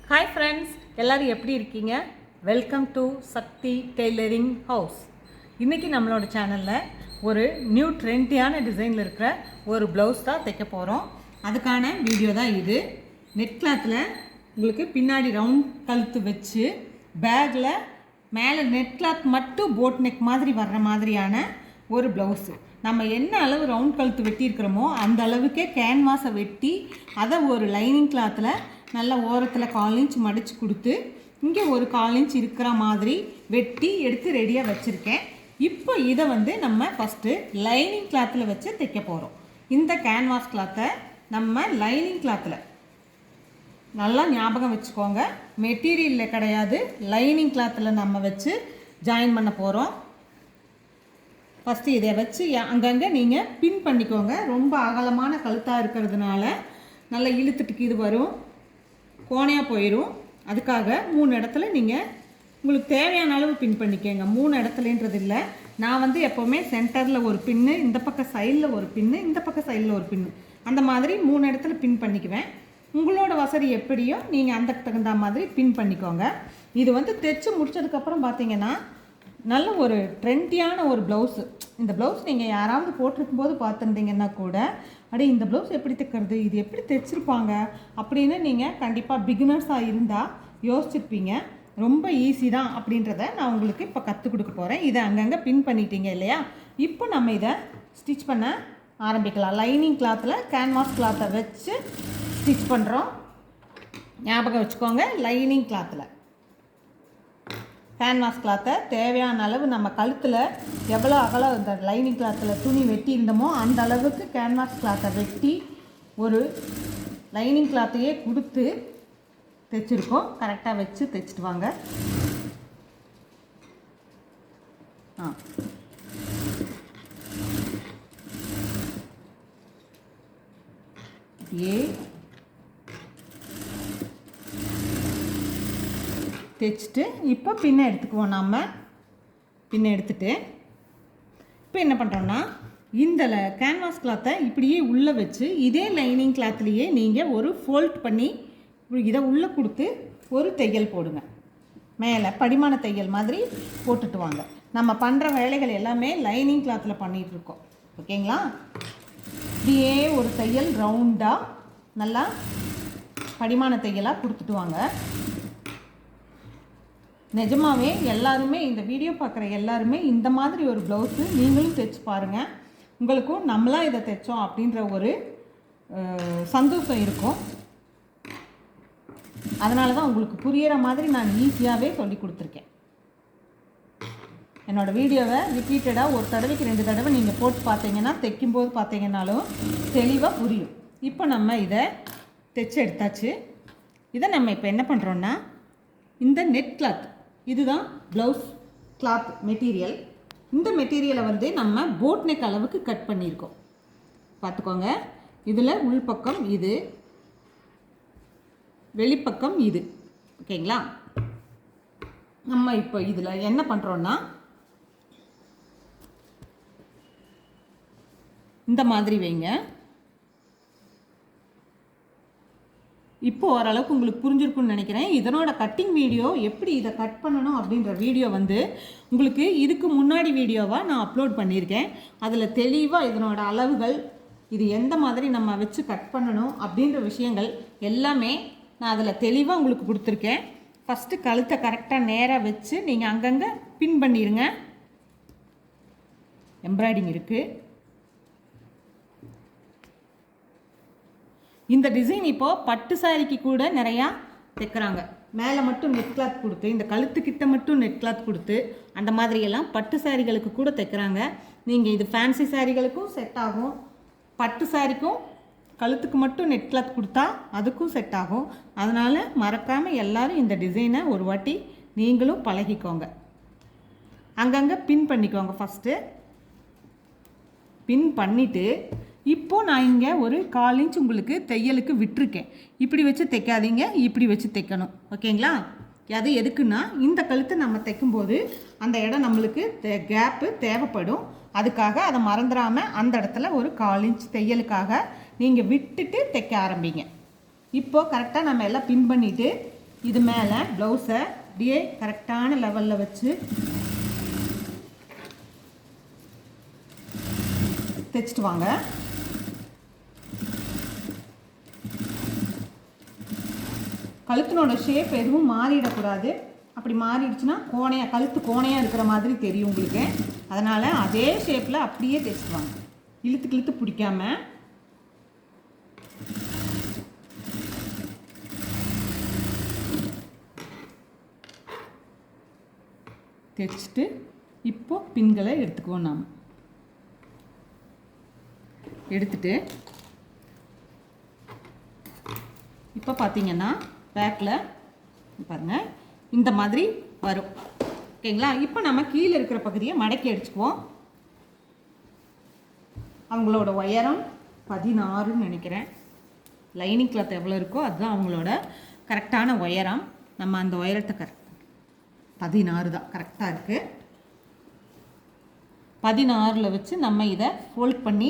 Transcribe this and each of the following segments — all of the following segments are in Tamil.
ஹாய் ஃப்ரெண்ட்ஸ், எல்லோரும் எப்படி இருக்கீங்க? Welcome to Sakthi tailoring house. இன்றைக்கி நம்மளோட சேனலில் ஒரு நியூ ட்ரெண்டியான டிசைனில் இருக்கிற ஒரு ப்ளவுஸ் தான் தைக்க போகிறோம். அதுக்கான வீடியோ தான் இது. நெட் கிளாத்தில் உங்களுக்கு பின்னாடி ரவுண்ட் கழுத்து வச்சு பேக்கில் மேலே நெட் கிளாத் மட்டும் போட் நெக் மாதிரி வர்ற மாதிரியான ஒரு ப்ளவுஸு. நம்ம என்ன அளவு ரவுண்ட் கழுத்து வெட்டியிருக்கிறோமோ அந்த அளவுக்கே கேன்வாஸை வெட்டி அதை ஒரு லைனிங் கிளாத்தில் நல்லா ஓரத்தில் 1/4 இன்ச் மடித்து கொடுத்து இங்கே ஒரு 1/4 இன்ச் இருக்கிற மாதிரி வெட்டி எடுத்து ரெடியாக வச்சுருக்கேன். இப்போ இதை நம்ம ஃபஸ்ட்டு லைனிங் கிளாத்தில் வச்சு தைக்க போகிறோம். இந்த கேன்வாஸ் கிளாத்தை நம்ம லைனிங் கிளாத்தில் நல்லா ஞாபகம் வச்சுக்கோங்க, மெட்டீரியலில் கிடையாது, லைனிங் கிளாத்தில் நம்ம வச்சு ஜாயின் பண்ண போகிறோம். ஃபஸ்ட்டு இதை வச்சு அங்கங்கே நீங்கள் பின் பண்ணிக்கோங்க. ரொம்ப அகலமான கழுத்தாக இருக்கிறதுனால நல்லா இழுத்துட்டுக்கு இது வரும், கோணையாக போயிடும். அதுக்காக 3 இடத்துல நீங்கள் உங்களுக்கு தேவையான அளவு பின் பண்ணிக்கோங்க. 3 இடத்துலன்றது இல்லை. நான் எப்போவுமே சென்டரில் ஒரு பின்னு, இந்த பக்கம் சைடில் ஒரு பின்னு, இந்த பக்கம் சைடில் ஒரு பின்னு, அந்த மாதிரி 3 இடத்துல பின் பண்ணிக்குவேன். உங்களோட வசதி எப்படியோ நீங்கள் அந்த தகுந்த மாதிரி பின் பண்ணிக்கோங்க. இது தைச்சு முடித்ததுக்கப்புறம் பார்த்தீங்கன்னா நல்ல ஒரு ட்ரெண்டியான ஒரு ப்ளவுஸு. இந்த ப்ளவுஸ் நீங்கள் யாராவது போட்டிருக்கும்போது பார்த்துருந்தீங்கன்னா கூட, அப்படியே இந்த ப்ளவுஸ் எப்படி தைக்கிறது, இது எப்படி தைச்சிருப்பாங்க அப்படின்னு நீங்கள் கண்டிப்பாக பிகினர்ஸாக இருந்தால் யோசிச்சிருப்பீங்க. ரொம்ப ஈஸி தான் அப்படின்றத நான் உங்களுக்கு இப்போ கற்றுக் கொடுக்க போகிறேன். இதை அங்கங்கே பின் பண்ணிட்டீங்க இல்லையா? இப்போ நம்ம இதை ஸ்டிச் பண்ண ஆரம்பிக்கலாம். லைனிங் கிளாத்தில் கேன்வாஸ் கிளாத்தை வச்சு ஸ்டிச் பண்ணுறோம். ஞாபகம் வச்சுக்கோங்க, லைனிங் கிளாத்தில் கேன்வாஸ் கிளாத்தை தேவையான அளவு நம்ம கழுத்தில் எவ்வளோ அகலம் இந்த லைனிங் கிளாத்தில் துணி வெட்டி இருந்தோமோ அந்த அளவுக்கு கேன்வாஸ் கிளாத்தை வெட்டி ஒரு லைனிங் கிளாத்தையே கொடுத்து தைச்சிருக்கோம். கரெக்டாக வச்சு தைச்சிட்டு வாங்க. தைச்சிட்டு இப்போ பின்ன எடுத்துக்குவோம். நம்ம பின்ன எடுத்துட்டு இப்போ என்ன பண்ணுறோன்னா, இந்த கேன்வாஸ் கிளாத்தை இப்படியே உள்ளே வச்சு இதே லைனிங் கிளாத்லேயே நீங்கள் ஒரு ஃபோல்ட் பண்ணி இதை உள்ளே கொடுத்து ஒரு தையல் போடுங்க. மேலே படிமான தையல் மாதிரி போட்டுட்டு வாங்க. நம்ம பண்ணுற வேலைகள் எல்லாமே லைனிங் கிளாத்தில் பண்ணிகிட்ருக்கோம். ஓகேங்களா? இப்படியே ஒரு தையல் ரவுண்டாக நல்லா படிமான தையலாக கொடுத்துட்டு வாங்க. நிஜமாகவே எல்லாருமே, இந்த வீடியோ பார்க்குற எல்லாருமே இந்த மாதிரி ஒரு ப்ளவுஸு நீங்களும் தைச்சு பாருங்கள். உங்களுக்கும் நம்மளாக இதை தைச்சோம் அப்படின்ற ஒரு சந்தோஷம் இருக்கும். அதனால தான் உங்களுக்கு புரிகிற மாதிரி நான் ஈஸியாகவே சொல்லி கொடுத்துருக்கேன். என்னோடய வீடியோவை ரிப்பீட்டடாக ஒரு தடவைக்கு 2 தடவை நீங்கள் போட்டு பார்த்தீங்கன்னா, தைக்கும்போது பார்த்தீங்கன்னாலும் தெளிவாக புரியும். இப்போ நம்ம இதை தைச்சு எடுத்தாச்சு. இதை நம்ம இப்போ என்ன பண்ணுறோன்னா, இந்த நெட் கிளாத் இதுதான் ப்ளவுஸ் கிளாத் மெட்டீரியல். இந்த மெட்டீரியலை நம்ம போட் நெக் அளவுக்கு கட் பண்ணியிருக்கோம். பார்த்துக்கோங்க. இதில் உள்பக்கம் இது, வெளிப்பக்கம் இது. ஓகேங்களா? நம்ம இப்போ இதில் என்ன பண்ணுறோன்னா, இந்த மாதிரி வைங்க. இப்போ ஓரளவுக்கு உங்களுக்கு புரிஞ்சிருக்குன்னு நினைக்கிறேன். இதனோட கட்டிங் வீடியோ, எப்படி இதை கட் பண்ணணும் அப்படின்ற வீடியோ உங்களுக்கு இதுக்கு முன்னாடி வீடியோவாக நான் அப்லோட் பண்ணியிருக்கேன். அதில் தெளிவாக இதனோட அளவுகள், இது எந்த மாதிரி நம்ம வச்சு கட் பண்ணணும் அப்படின்ற விஷயங்கள் எல்லாமே நான் அதில் தெளிவாக உங்களுக்கு கொடுத்துருக்கேன். ஃபஸ்ட்டு கழுத்தை கரெக்டாக நேராக வச்சு நீங்கள் அங்கங்கே பின் பண்ணிடுங்க. எம்ப்ராய்டிங் இருக்குது. இந்த டிசைன் இப்போது பட்டு சாரிக்கு கூட நிறையா தைக்கிறாங்க. மேலே மட்டும் நெட் கிளாத் கொடுத்து, இந்த கழுத்துக்கிட்ட மட்டும் நெட் கிளாத் கொடுத்து, அந்த மாதிரியெல்லாம் பட்டு சாரிகளுக்கு கூட தைக்கிறாங்க. நீங்கள் இது ஃபேன்சி சாரிகளுக்கும் செட் ஆகும், பட்டு சாரிக்கும் கழுத்துக்கு மட்டும் நெட் கிளாத் கொடுத்தா அதுக்கும் செட் ஆகும். அதனால் மறக்காமல் எல்லோரும் இந்த டிசைனை ஒரு வாட்டி நீங்களும் பழகிக்கோங்க. அங்கங்கே பின் பண்ணிக்கோங்க. ஃபஸ்ட்டு பின் பண்ணிவிட்டு இப்போது நான் இங்கே ஒரு 1/4 இன்ச் உங்களுக்கு தையலுக்கு விட்டுருக்கேன். இப்படி வச்சு தைக்காதீங்க, இப்படி வச்சு தைக்கணும். ஓகேங்களா? அது எதுக்குன்னா, இந்த கழுத்தை நம்ம தைக்கும்போது அந்த இடம் நம்மளுக்கு கேப்பு தேவைப்படும். அதுக்காக அதை மறந்துடாமல் அந்த இடத்துல ஒரு 1/4 இன்ச் தையலுக்காக நீங்கள் விட்டுட்டு தைக்க ஆரம்பிங்க. இப்போது கரெக்டாக நம்ம எல்லாம் பின் பண்ணிவிட்டு இது மேலே ப்ளவுஸை அப்படியே கரெக்டான லெவலில் வச்சு தைச்சிட்டு வாங்க. கழுத்தினோட ஷேப் எதுவும் மாறிடக்கூடாது. அப்படி மாறிடுச்சுன்னா கழுத்து கோணையாக இருக்கிற மாதிரி தெரியும் உங்களுக்கு. அதனால் அதே ஷேப்பில் அப்படியே தைச்சிட்டு வாங்க, இழுத்து பிடிக்காம. தைச்சிட்டு இப்போ பின்களை எடுத்துக்குவோம். நாம் எடுத்துட்டு இப்போ பார்த்தீங்கன்னா பேக்கில் பாருங்கள் இந்த மாதிரி வரும். ஓகேங்களா? இப்போ நம்ம கீழே இருக்கிற பகுதியை மடக்கி அடிச்சுக்குவோம். அவங்களோட உயரம் 16ன்னு நினைக்கிறேன். லைனிங் கிளாத் எவ்வளோ இருக்கோ அதுதான் அவங்களோட கரெக்டான உயரம். நம்ம அந்த உயரத்தை 16 தான் கரெக்டாக இருக்குது. 16ல் வச்சு நம்ம இதை ஃபோல்ட் பண்ணி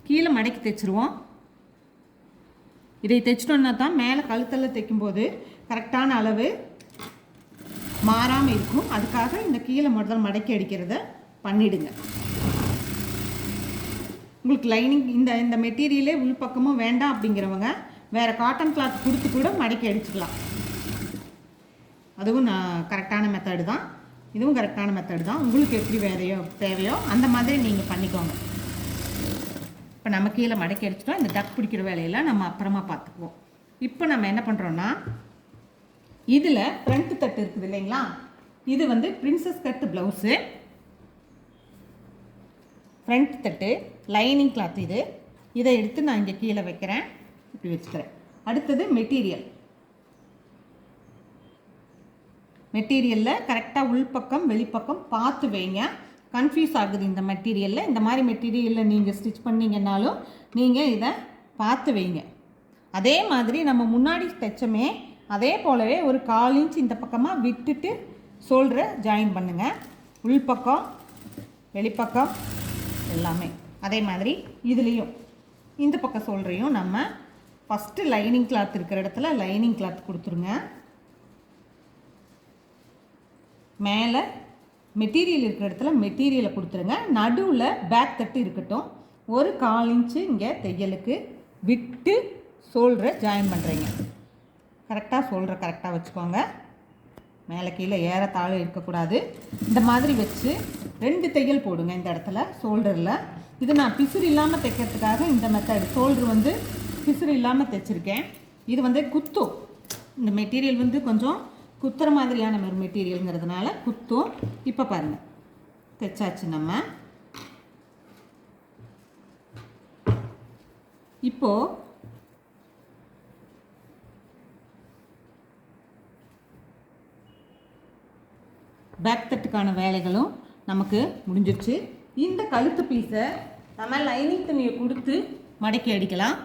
கீழே மடக்கி தைச்சிருவோம். இதை தைச்சிட்டோன்னா தான் மேலே கழுத்தில் தைக்கும்போது கரெக்டான அளவு மாறாமல் இருக்கும். அதுக்காக இந்த கீழே முதல் மடக்கி அடிக்கிறத பண்ணிவிடுங்க. உங்களுக்கு லைனிங் இந்த மெட்டீரியலே உள்பக்கமும் வேண்டாம் அப்படிங்கிறவங்க வேறு காட்டன் கிளாத் கொடுத்து கூட மடக்கி அடிச்சுக்கலாம். அதுவும் கரெக்டான மெத்தடு தான். இதுவும் கரெக்டான மெத்தடு தான். உங்களுக்கு எப்படி தேவையோ அந்த மாதிரி நீங்கள் பண்ணிக்கோங்க. இப்போ நம்ம கீழே மடக்கி அடிச்சிட்டோம். இந்த டக் பிடிக்கிற வேலையெல்லாம் நம்ம அப்புறமா பார்த்துக்குவோம். இப்போ நம்ம என்ன பண்ணுறோன்னா, இதில் ஃப்ரண்ட் தட்டு இருக்குது இல்லைங்களா, இது வந்து பிரின்சஸ் கட் ப்ளவுஸு. ஃப்ரண்ட் தட்டு லைனிங் கிளாத் இதை எடுத்து நான் இங்கே கீழே வைக்கிறேன். இப்படி வச்சுக்கிறேன். அடுத்தது மெட்டீரியலில் கரெக்டாக உள்பக்கம் வெளிப்பக்கம் பார்த்து வைங்க. கன்ஃபியூஸ் ஆகுது இந்த மெட்டீரியலில். இந்த மாதிரி மெட்டீரியலில் நீங்கள் ஸ்டிச் பண்ணிங்கன்னாலும் நீங்கள் இதை பார்த்து வைங்க. அதே மாதிரி நம்ம முன்னாடி தைச்சமே அதே போலவே ஒரு 1/4 இன்ச் இந்த பக்கமாக விட்டுட்டு ஷோல்டரை ஜாயின் பண்ணுங்கள். உள்பக்கம் வெளிப்பக்கம் எல்லாமே அதே மாதிரி இதுலேயும் இந்த பக்கம் ஷோல்டரையும் நம்ம ஃபஸ்ட்டு லைனிங் கிளாத் இருக்கிற இடத்துல லைனிங் கிளாத் கொடுத்துருங்க. மேலே மெட்டீரியல் இருக்கிற இடத்துல மெட்டீரியலை கொடுத்துருங்க. நடுவில் பேக் தட்டு இருக்கட்டும். ஒரு 1/4 இன்ச்சு இங்கே தையலுக்கு விட்டு ஷோல்டரை ஜாயின் பண்ணுறீங்க. கரெக்டாக ஷோல்டரை கரெக்டாக வச்சுக்கோங்க. மேலே கீழே ஏறத்தாழ இருக்கக்கூடாது. இந்த மாதிரி வச்சு 2 தையல் போடுங்க இந்த இடத்துல ஷோல்டரில். இது நான் பிசுறு இல்லாமல் தைக்கிறதுக்காக இந்த மெத்தட் ஷோல்டர் வந்து பிசுறு இல்லாமல் தைச்சிருக்கேன். இது வந்து குத்தும். இந்த மெட்டீரியல் வந்து கொஞ்சம் குத்துற மாதிரியான ஒரு மெட்டீரியலுங்கிறதுனால குத்தும். இப்போ பாருங்கள் தைச்சாச்சு. நம்ம இப்போது பேக் தட்டுக்கான வேலைகளும் நமக்கு முடிஞ்சிருச்சு. இந்த கழுத்து பீஸை நம்ம லைனிங் துணியை கொடுத்து மடக்கி அடிக்கலாம்.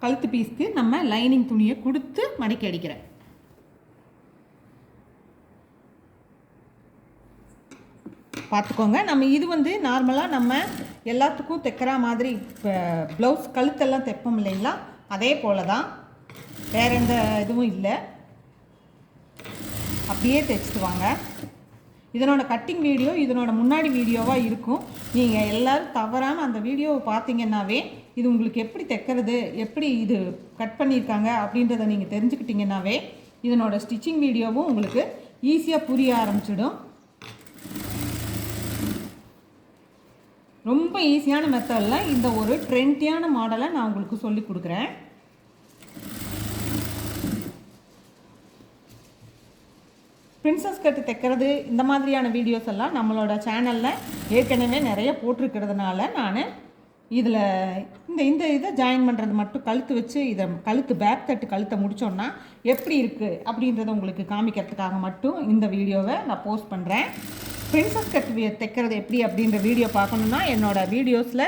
கழுத்து பீஸ்க்கு நம்ம லைனிங் துணியை கொடுத்து மடக்கி அடிக்கிறேன். பார்த்துக்கோங்க. நம்ம இது வந்து நார்மலாக நம்ம எல்லாத்துக்கும் தைக்கிற மாதிரி இப்போ ப்ளவுஸ் கழுத்தெல்லாம் தைப்போம் இல்லைங்களா, அதே போல் தான். வேறு எந்த இதுவும் இல்லை. அப்படியே தைச்சிட்டு வாங்க. இதனோட கட்டிங் வீடியோ இதனோட முன்னாடி வீடியோவாக இருக்கும். நீங்கள் எல்லோரும் தவறாமல் அந்த வீடியோவை பார்த்தீங்கன்னாவே இது உங்களுக்கு எப்படி தைக்கிறது, எப்படி இது கட் பண்ணியிருக்காங்க அப்படின்றத நீங்கள் தெரிஞ்சுக்கிட்டிங்கன்னாவே இதனோட ஸ்டிச்சிங் வீடியோவும் உங்களுக்கு ஈஸியாக புரிய ஆரம்பிச்சிடும். ரொம்ப ஈஸியான மெத்தடில் இந்த ஒரு ட்ரெண்டியான மாடலை நான் உங்களுக்கு சொல்லி கொடுக்குறேன். பிரின்சஸ் கட்டு தைக்கிறது இந்த மாதிரியான வீடியோஸ் எல்லாம் நம்மளோட சேனலில் ஏற்கனவே நிறைய போட்டிருக்கிறதுனால நான் இதில் இந்த இதை ஜாயின் பண்ணுறது மட்டும் கழுத்து வச்சு இதை கழுத்து பேக் தட்டு கழுத்தை முடித்தோன்னா எப்படி இருக்குது அப்படின்றத உங்களுக்கு காமிக்கிறதுக்காக மட்டும் இந்த வீடியோவை நான் போஸ்ட் பண்ணுறேன். பிரின்சஸ் கட்டு தைக்கிறது எப்படி அப்படின்ற வீடியோ பார்க்கணுன்னா என்னோடய வீடியோஸில்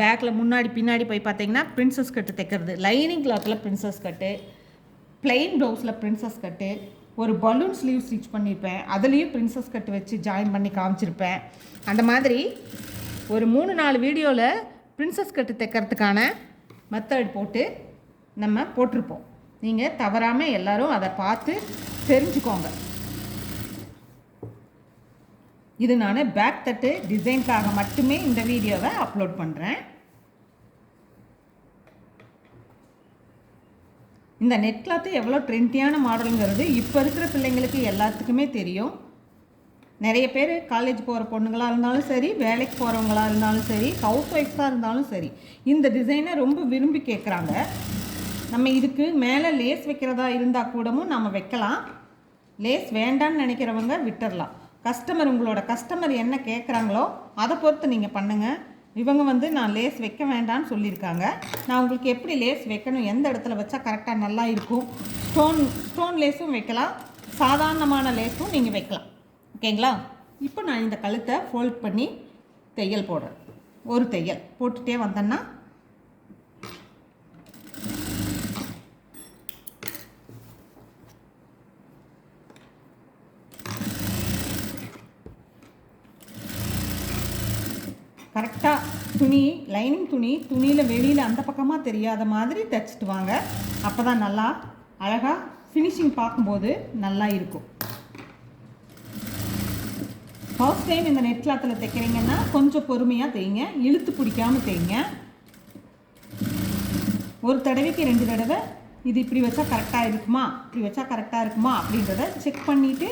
பேக்கில் முன்னாடி பின்னாடி போய் பார்த்தீங்கன்னா பிரின்சஸ் கட்டு தைக்கிறது, லைனிங் கிளாத்தில் பிரின்சஸ் கட்டு, பிளெயின் ப்ளவுஸில் பிரின்சஸ் கட்டு, ஒரு பலூன் ஸ்லீவ் ஸ்டிச் பண்ணியிருப்பேன், அதுலேயும் பிரின்சஸ் கட்டு வச்சு ஜாயின் பண்ணி காமிச்சிருப்பேன். அந்த மாதிரி ஒரு 3-4 வீடியோவில் பிரின்சஸ் கட்டு தைக்கிறதுக்கான மெத்தட் போட்டு நம்ம போட்டிருப்போம். நீங்கள் தவறாமல் எல்லோரும் அதை பார்த்து தெரிஞ்சுக்கோங்க. இது நான் பேக் தட்டு டிசைனுக்காக மட்டுமே இந்த வீடியோவை அப்லோட் பண்ணுறேன். இந்த நெட் கிளாத்து எவ்வளோ ட்ரெண்டியான மாடலுங்கிறது இப்போ இருக்கிற பிள்ளைங்களுக்கு எல்லாத்துக்குமே தெரியும். நிறைய பேர் காலேஜ் போகிற பொண்ணுங்களாக இருந்தாலும் சரி, வேலைக்கு போகிறவங்களாக இருந்தாலும் சரி, ஹவுஸ் ஒய்ஃபாக இருந்தாலும் சரி, இந்த டிசைனை ரொம்ப விரும்பி கேட்குறாங்க. நம்ம இதுக்கு மேலே லேஸ் வைக்கிறதா இருந்தால் கூடவும் நம்ம வைக்கலாம். லேஸ் வேண்டான்னு நினைக்கிறவங்க விட்டுடலாம். உங்களோட கஸ்டமர் என்ன கேட்குறாங்களோ அதை பொறுத்து நீங்கள் பண்ணுங்கள். இவங்க நான் லேஸ் வைக்க வேண்டான்னு சொல்லியிருக்காங்க. நான் உங்களுக்கு எப்படி லேஸ் வைக்கணும், எந்த இடத்துல வச்சா கரெக்டாக நல்லா இருக்கும், ஸ்டோன் லேஸும் வைக்கலாம், சாதாரணமான லேஸும் நீங்கள் வைக்கலாம். ஓகேங்களா? இப்போ நான் இந்த கழுத்தை ஃபோல்ட் பண்ணி தையல் போடுறேன். ஒரு தையல் போட்டுகிட்டே வந்தேன்னா கரெக்டாக லைனிங் துணியில் வெளியில் அந்த பக்கமாக தெரியாத மாதிரி தைச்சிட்டு வாங்க. அப்போ தான் நல்லா அழகாக ஃபினிஷிங் பார்க்கும்போது நல்லா இருக்கும். ஃபர்ஸ்ட் டைம் இந்த நெட் கிளாத்தில் தைக்கிறீங்கன்னா கொஞ்சம் பொறுமையாக தைங்க, இழுத்து பிடிக்காமல் தைங்க. ஒரு தடவைக்கு 2 தடவை இது இப்படி வச்சா கரெக்டாக இருக்குமா, இப்படி வச்சா கரெக்டாக இருக்குமா அப்படின்றத செக் பண்ணிவிட்டு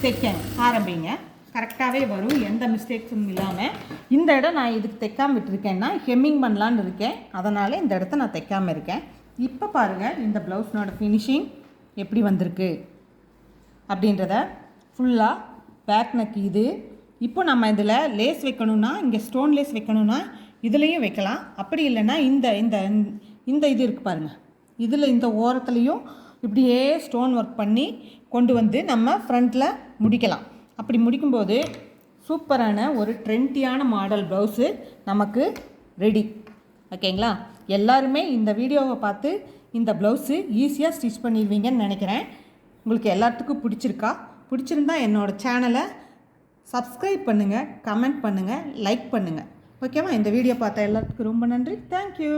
தைக்க ஆரம்பிங்க. கரெக்டாகவே வரும், எந்த மிஸ்டேக்ஸும் இல்லாமல். இந்த இடம் நான் இதுக்கு தைக்காமல் விட்டுருக்கேன்னா ஹெம்மிங் பண்ணலான்னு இருக்கேன், அதனால் இந்த இடத்த நான் தைக்காமல் இருக்கேன். இப்போ பாருங்கள் இந்த ப்ளவுஸ்னோட ஃபினிஷிங் எப்படி வந்திருக்கு அப்படின்றத. ஃபுல்லாக பேக் நெக் இது. இப்போ நம்ம இதில் லேஸ் வைக்கணுன்னா, இங்கே ஸ்டோன் லேஸ் வைக்கணுன்னா இதுலேயும் வைக்கலாம். அப்படி இல்லைன்னா இந்த இந்த இந்த இது இருக்குது பாருங்கள், இதில் இந்த ஓரத்துலேயும் இப்படியே ஸ்டோன் ஒர்க் பண்ணி கொண்டு வந்து நம்ம ஃப்ரண்ட்டில் முடிக்கலாம். அப்படி முடிக்கும்போது சூப்பரான ஒரு ட்ரெண்டியான மாடல் ப்ளவுஸு நமக்கு ரெடி. ஓகேங்களா? எல்லாருமே இந்த வீடியோவை பார்த்து இந்த ப்ளவுஸு ஈஸியாக ஸ்டிச் பண்ணிடுவீங்கன்னு நினைக்கிறேன். உங்களுக்கு எல்லாத்துக்கும் பிடிச்சிருந்தா என்னோடய சேனலை சப்ஸ்கிரைப் பண்ணுங்கள், கமெண்ட் பண்ணுங்கள், லைக் பண்ணுங்கள். ஓகேவா? இந்த வீடியோ பார்த்த எல்லாத்துக்கும் ரொம்ப நன்றி. தேங்க்யூ.